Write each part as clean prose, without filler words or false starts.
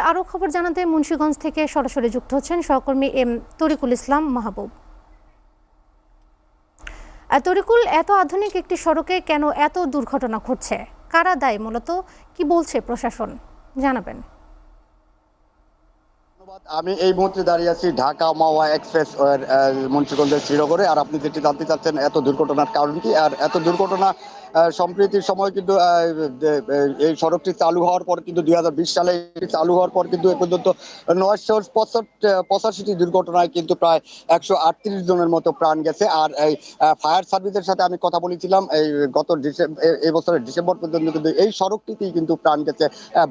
আরও খবর জানাতে মুন্সিগঞ্জ থেকে সরাসরি যুক্ত হচ্ছেন সহকর্মী এম তরিকুল ইসলাম মাহবুব। তরিকুল, এত আধুনিক একটি সড়কে কেন এত দুর্ঘটনা ঘটছে, কারা দায়ী, মূলত কি বলছে প্রশাসন, জানাবেন। আমি এই মুহূর্তে দাঁড়িয়ে আছি ঢাকা মাওয়া এক্সপ্রেস মুন্সিগঞ্জের শ্রীনগরে। আর আপনি যেটি জানতে চাচ্ছেন এত দুর্ঘটনার কারণ কি, আর এত দুর্ঘটনা সম্প্রতির সময় কিন্তু এই সড়কটি চালু হওয়ার পর কিন্তু 2020 সালে চালু হওয়ার পর কিন্তু এ পর্যন্ত 985টি দুর্ঘটনায় কিন্তু প্রায় 138 জনের মতো প্রাণ গেছে। আর এই ফায়ার সার্ভিসের সাথে আমি কথা বলেছিলাম, এই গত এই বছরের ডিসেম্বর পর্যন্ত কিন্তু এই সড়কটিতেই কিন্তু প্রাণ গেছে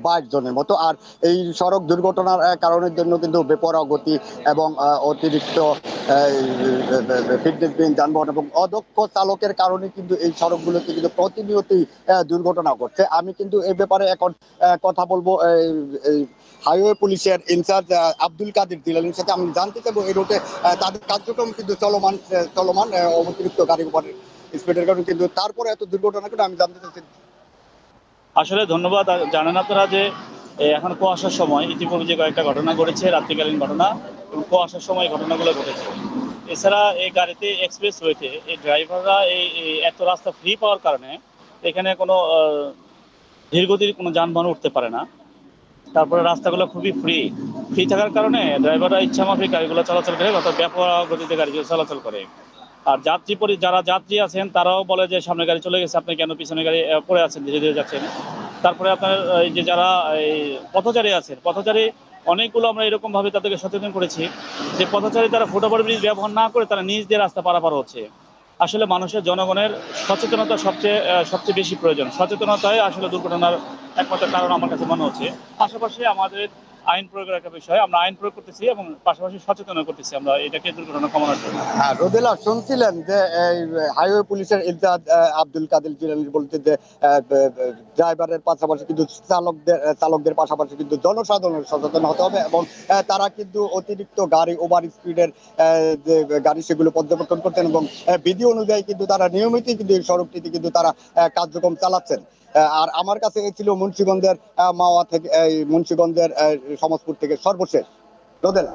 22 জনের মতো। আর এই সড়ক দুর্ঘটনার কারণের জন্য কিন্তু বেপরোয়া গতি এবং অতিরিক্ত ফিটনেসবিহীন যানবাহন এবং অদক্ষ চালকের কারণে কিন্তু এই সড়কগুলোতে কিন্তু প্রতিনিয়তই দুর্ঘটনা ঘটছে। আমি কিন্তু এই ব্যাপারে এখন কথা বলবো এই হাইওয়ে পুলিশের ইনচার্জ আব্দুল কাদের জিলানির সাথে। আমি জানতে চাইবো এই রুটে তাদের কার্যক্রম কিন্তু চলমান অতিরিক্ত গাড়ির উপরে স্পিডের কারণে কিন্তু তারপরে এত দুর্ঘটনা কিন্তু আমি জানতে চাচ্ছি। আসলে ধন্যবাদ। জানেন আপনারা যে এখন কুয়াশার সময় ইতিপূর্বে যে কয়েকটা ঘটনা ঘটেছে, রাত্রিকালীন ঘটনা এবং কুয়াশার সময় ঘটনাগুলো ঘটেছে। এছাড়া এই গাড়িতে এক্সপ্রেস ওয়েতে এই ড্রাইভাররা এই এত রাস্তা ফ্রি পাওয়ার কারণে এখানে কোনো ধীরগতির কোনো যানবাহন উঠতে পারে না। তারপরে রাস্তাগুলো খুবই ফ্রি থাকার কারণে ড্রাইভাররা ইচ্ছামাফিক গাড়িগুলো চলাচল করে, অর্থাৎ ব্যাপক গতিতে গাড়িগুলো চলাচল করে। আর যারা যাত্রী আছেন তারাও বলে যে সামনে গাড়ি চলে গেছে, আপনি কেন পিছনে গাড়ি পড়ে আছেন, ধীরে ধীরে যাচ্ছেন। তারপরে আপনার এই যে যারা এই পথচারী আছেন, পথচারী অনেকগুলো আমরা এরকমভাবে তাদেরকে সচেতন করেছি যে পথচারী তারা ফুটওভার ব্রিজ ব্যবহার না করে তারা নিজ দিয়ে রাস্তা পারাপার হচ্ছে। আসলে মানুষের জনগণের সচেতনতা সবচেয়ে বেশি প্রয়োজন। সচেতনতাই আসলে দুর্ঘটনার একমাত্র কারণ আমার কাছে মনে হচ্ছে। পাশাপাশি আমাদের আইন প্রয়োগের একটা বিষয়, আমরা আইন প্রয়োগ করতেছি এবং পাশাপাশি সচেতন করতেছি আমরা এটাকে দুর্ঘটনা কমানোর জন্য। রোদেলা, শুনছিলেন যে হাইওয়ে পুলিশের ইনচার্জ আব্দুল কাদের জিলানি বলতে যে ড্রাইভারের পাশাপাশি কিন্তু চালকদের পাশাপাশি কিন্তু জনসাধারণের সচেতন হতে হবে এবং তারা কিন্তু অতিরিক্ত গাড়ি, ওভার স্পিডের যে গাড়ি সেগুলো পর্যবেক্ষণ করতেন এবং বিধি অনুযায়ী কিন্তু তারা নিয়মিতই কিন্তু এই সড়কটিতে কিন্তু তারা কার্যক্রম চালাচ্ছেন। আর আমার কাছে ছিল মুন্সিগঞ্জের মাওয়া থেকে, মুন্সিগঞ্জের সমাজপুর থেকে সর্বশেষ রোদেলা।